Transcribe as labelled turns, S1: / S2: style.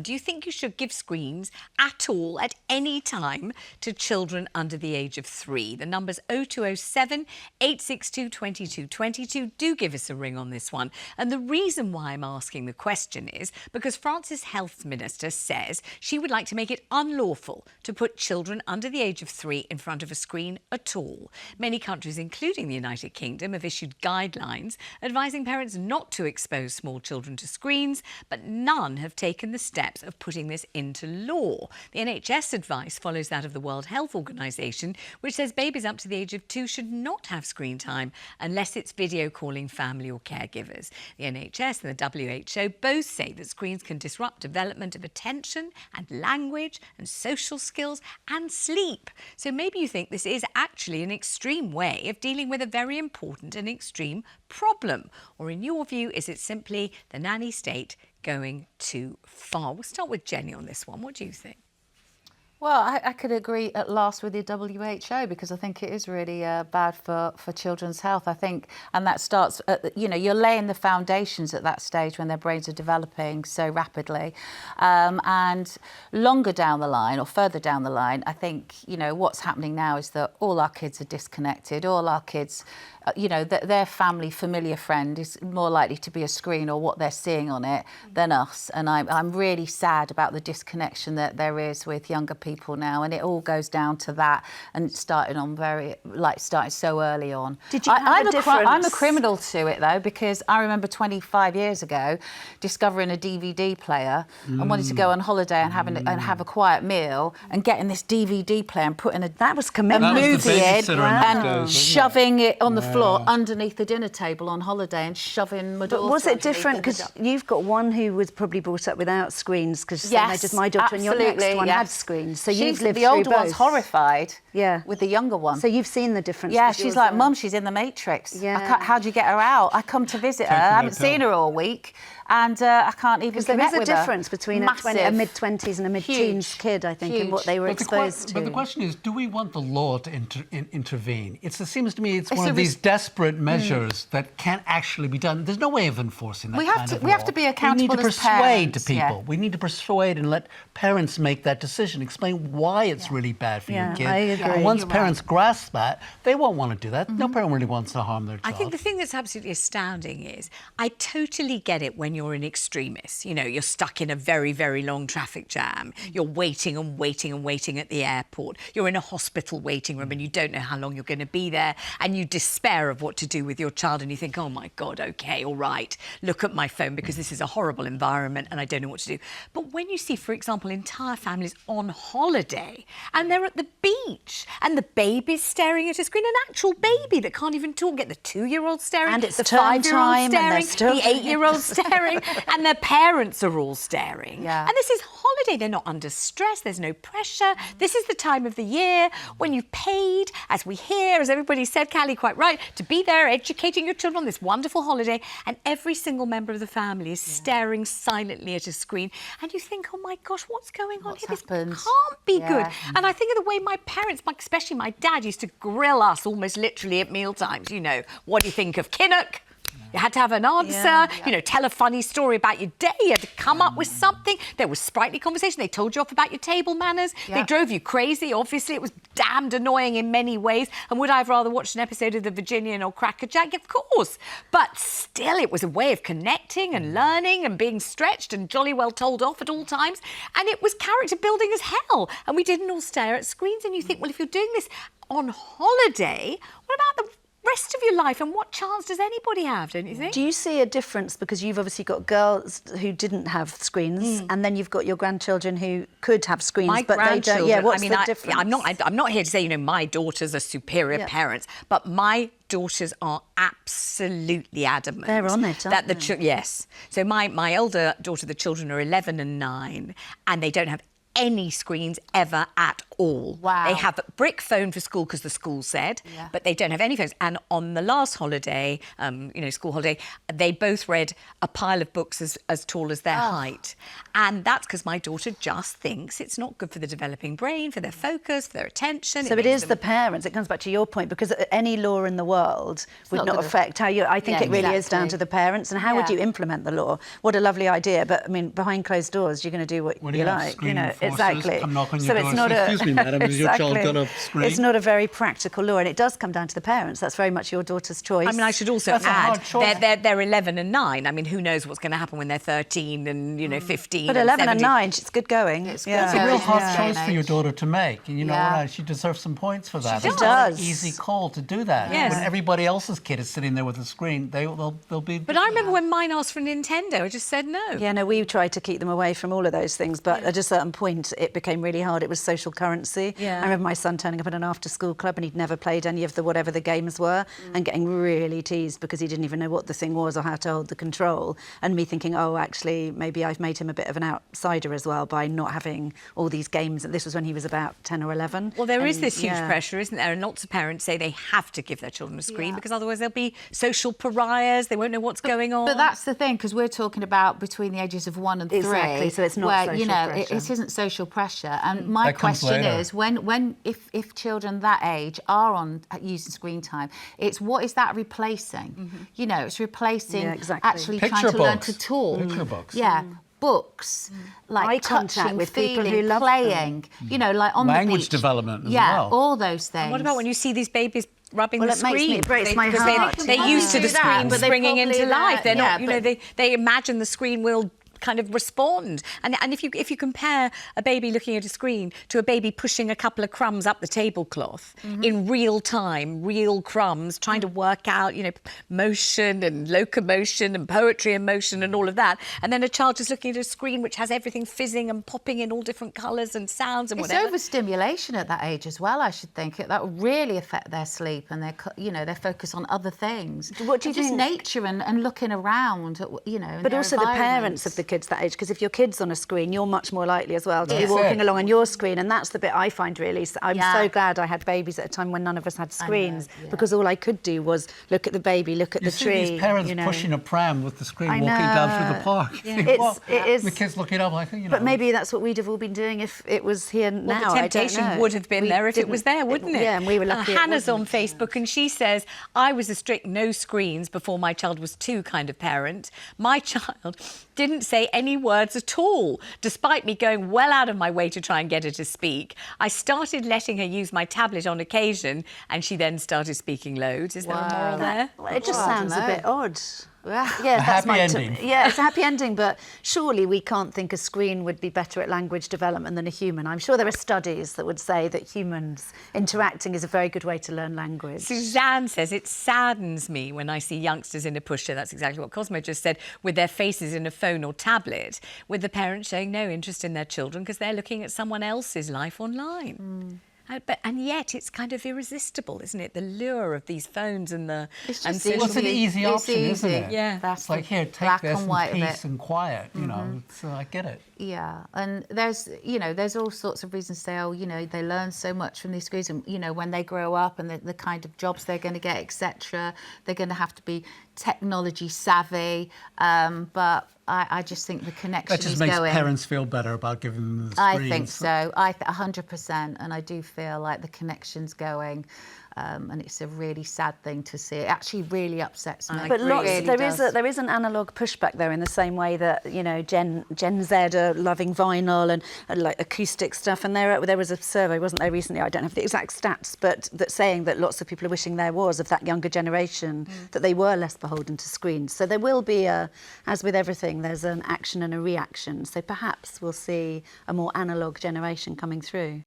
S1: Do you think you should give screens at all, at any time, to children under the age of 3? The number's 0207 862 2222. Do give us a ring on this one. And the reason why I'm asking the question is because France's health minister says she would like to make it unlawful to put children under the age of 3 in front of a screen at all. Many countries, including the United Kingdom, have issued guidelines advising parents not to expose small children to screens, but none have taken the steps of putting this into law. The NHS advice follows that of the World Health Organization, which says babies up to the age of 2 should not have screen time unless it's video calling family or caregivers. The NHS and the WHO both say that screens can disrupt development of attention and language and social skills and sleep. So maybe you think this is actually an extreme way of dealing with a very important and extreme problem. Or in your view, is it simply the nanny state going too far? We'll start with Jenny on this one. What do you think?
S2: Well, I could agree at last with the WHO, because I think it is really bad for children's health. I think, and that starts, you're laying the foundations at that stage when their brains are developing so rapidly. And longer down the line or further down the line, I think, what's happening now is that all our kids are disconnected. All our kids, their family, familiar friend is more likely to be a screen or what they're seeing on it than us. And I'm really sad about the disconnection that there is with younger people now, and it all goes down to that, and starting so early on.
S3: Did you have a difference?
S2: I'm a criminal to it though, because I remember 25 years ago discovering a DVD player and wanting to go on holiday and have a quiet meal and getting this DVD player and putting a movie in and shoving it on the floor underneath the dinner table on holiday and shoving my daughter.
S3: But was it different? Because you've got one who was probably brought up without screens, because my daughter and your next one had screens. So you've lived
S2: the
S3: through
S2: older
S3: both.
S2: one's horrified with the younger one.
S3: So you've seen the difference.
S2: Yeah, she's like, Mum, she's in the Matrix.
S3: Yeah.
S2: How'd you get her out? I come to visit her. I haven't seen her all week. And I can't even connect with her.
S3: There is a difference between a mid-20s and a mid-teens kid, I think, in what they were exposed to.
S4: But the question is, do we want the law to intervene? It seems to me it's one of these desperate measures that can't actually be done. There's no way of enforcing that kind of law.
S2: We have to be accountable as parents.
S4: We need to persuade people. We need to persuade and let parents make that decision, explain why it's really bad for your kid.
S3: I agree.
S4: And once parents grasp that, they won't want to do that. No parent really wants to harm their child.
S1: I think the thing that's absolutely astounding is I totally get it when you're an extremist. You're stuck in a very, very long traffic jam. You're waiting and waiting and waiting at the airport. You're in a hospital waiting room and you don't know how long you're going to be there, and you despair of what to do with your child, and you think, oh my God, okay, all right, look at my phone because this is a horrible environment and I don't know what to do. But when you see, for example, entire families on holiday and they're at the beach and the baby's staring at a screen, an actual baby that can't even talk, get the 2-year-old staring,
S3: and it's
S1: the
S3: turn
S1: 5-year-old
S3: time,
S1: staring,
S3: and
S1: the 8-year-old staring, and their parents are all staring.
S2: Yeah.
S1: And this is holiday. They're not under stress. There's no pressure. This is the time of the year when you've paid, as we hear, as everybody said, Cally, quite right, to be there educating your children on this wonderful holiday, and every single member of the family is staring silently at a screen, and you think, oh my gosh, what's going on here? This can't be good. And I think of the way my parents, especially my dad, used to grill us almost literally at mealtimes. What do you think of Kinnock? You had to have an answer, tell a funny story about your day. You had to come up with something. There was sprightly conversation. They told you off about your table manners. They drove you crazy. Obviously, it was damned annoying in many ways. And would I have rather watched an episode of The Virginian or Cracker Jack? Of course. But still, it was a way of connecting and learning and being stretched and jolly well told off at all times. And it was character building as hell. And we didn't all stare at screens. And you think, well, if you're doing this on holiday, what about the rest of your life, and what chance does anybody have, don't you think?
S3: Do you see a difference, because you've obviously got girls who didn't have screens, and then you've got your grandchildren who could have screens, but they don't? Yeah, what's the difference?
S1: I'm not here to say, my daughters are superior parents, but my daughters are absolutely adamant.
S3: They're on it, aren't they?
S1: Yes. So my elder daughter, the children are 11 and 9, and they don't have any screens ever at all.
S2: Wow.
S1: They have a brick phone for school because the school said,
S2: Yeah.
S1: but they don't have any phones. And on the last holiday, school holiday, they both read a pile of books as tall as their height. And that's because my daughter just thinks it's not good for the developing brain, for their focus, for their attention.
S3: So it is the parents. It comes back to your point, because any law in the world would not affect how you... I think it really is down to the parents. And how would you implement the law? What a lovely idea. But, I mean, behind closed doors, you're going to do what you like. Exactly.
S4: Come knock on your
S3: So
S4: door.
S3: it's not
S4: Excuse me, madam, has your child got a screen?
S3: It's not a very practical law, and it does come down to the parents. That's very much your daughter's choice.
S1: I mean, I should also add, they're 11 and 9. I mean, who knows what's going to happen when they're 13 and, 15
S3: But
S1: and
S3: 11
S1: 17.
S3: and 9, it's good going.
S2: It's
S4: It's a real hard choice for your daughter to make. And you know what? She deserves some points for that.
S3: She
S4: It's
S3: does.
S4: not an easy call to do that.
S1: Yes.
S4: When everybody else's kid is sitting there with a screen, they'll be...
S1: But I remember when mine asked for a Nintendo, I just said no.
S3: Yeah, no, we tried to keep them away from all of those things, but at a certain point it became really hard. It was social currency.
S1: Yeah.
S3: I remember my son turning up at an after-school club and he'd never played any of the whatever the games were and getting really teased because he didn't even know what the thing was or how to hold the control, and me thinking, oh, actually, maybe I've made him a bit of an outsider as well by not having all these games. And this was when he was about 10 or 11.
S1: Well, there is this huge pressure, isn't there? And lots of parents say they have to give their children a screen because otherwise they'll be social pariahs. They won't know what's going on.
S2: But that's the thing, because we're talking about between the ages of 1 and 3.
S3: Exactly, so it's not
S2: where,
S3: social pressure.
S2: it isn't social pressure. And my
S4: That comes
S2: question
S4: later.
S2: is, if children that age are on using screen time, it's what is that replacing? It's replacing actually
S4: Picture
S2: trying to learn
S4: books.
S2: to talk.
S4: Picture books.
S2: Yeah. Books, like
S3: Eye contact
S2: touching,
S3: with people
S2: feeling,
S3: who love
S2: playing, like on the beach.
S4: Language development as
S2: yeah,
S4: well.
S2: all those things.
S1: What about when you see these babies rubbing
S3: Well,
S1: the
S3: it makes
S1: screen?
S3: me- it breaks my
S1: Because
S3: heart.
S1: they're used to the
S2: do that,
S1: screen
S2: but they
S1: springing
S2: probably
S1: into life. They're
S2: that-
S1: not, they imagine the screen will kind of respond. And if you compare a baby looking at a screen to a baby pushing a couple of crumbs up the tablecloth in real time, real crumbs, trying to work out, motion and locomotion and poetry and motion and all of that, and then a child just looking at a screen which has everything fizzing and popping in all different colours and sounds and
S2: It's
S1: whatever.
S2: overstimulation at that age as well, I should think. That will really affect their sleep and their focus on other things.
S3: What do you
S2: just
S3: think-
S2: nature and looking around, in
S3: But
S2: their
S3: also the parents of the kids that age, because if your kid's on a screen, you're much more likely as well to be
S4: That's
S3: walking
S4: it.
S3: along on your screen, and that's the bit I find really... I'm
S2: Yeah.
S3: so glad I had babies at a time when none of us had screens, because all I could do was look at the baby, look at
S4: You
S3: the
S4: see
S3: tree.
S4: these parents pushing a pram with the screen,
S3: I
S4: walking down through the
S3: know.
S4: park. You think,
S3: It is...
S4: The kids looking up like,
S3: But maybe that's what we'd have all been doing if it was here now.
S1: Well, the temptation
S3: I don't know.
S1: would have been
S3: We
S1: there if it was
S3: didn't-
S1: there, wouldn't it?
S3: Yeah, and we were lucky it
S1: Hannah's on
S3: wasn't.
S1: Facebook and she says, I was a strict no screens before my child was 2 kind of parent. My child didn't say any words at all, despite me going well out of my way to try and get her to speak. I started letting her use my tablet on occasion and she then started speaking loads. Is there a moral there?
S3: Well, it just
S2: Well, I
S3: sounds a
S2: dunno.
S3: bit odd.
S2: Yeah.
S3: Yes, that's
S4: happy
S3: my
S4: ending.
S3: Yeah, it's a happy ending, but surely we can't think a screen would be better at language development than a human. I'm sure there are studies that would say that humans interacting is a very good way to learn language.
S1: Suzanne says, it saddens me when I see youngsters in a pusher, that's exactly what Cosmo just said, with their faces in a phone or tablet, with the parents showing no interest in their children because they're looking at someone else's life online. And yet it's kind of irresistible, isn't it? The lure of these phones and the...
S2: It's
S1: and
S2: just
S1: social
S4: Well, it's an
S2: It's
S4: easy option, isn't
S2: easy.
S4: it?
S1: Yeah.
S2: That's
S4: It's like,
S2: the
S4: here, take
S2: black
S4: this
S2: and
S4: in
S2: white of
S4: peace
S2: it.
S4: and quiet, So I get it.
S2: Yeah, and there's all sorts of reasons to say, they learn so much from these screens, and when they grow up and the kind of jobs they're going to get, etc., they're going to have to be technology savvy. But I just think the connection
S4: That just
S2: is
S4: makes
S2: going.
S4: parents feel better about giving them the
S2: I
S4: screens.
S2: think so. 100%, and I do feel like the connection's going. And it's a really sad thing to see. It actually really upsets me.
S3: But
S2: It
S3: lots,
S2: really does.
S3: there is an analogue pushback there in the same way that Gen Z are loving vinyl and like acoustic stuff. And there was a survey, wasn't there, recently? I don't have the exact stats, but that saying that lots of people are wishing there was of that younger generation that they were less beholden to screens. So there will be as with everything, there's an action and a reaction. So perhaps we'll see a more analogue generation coming through.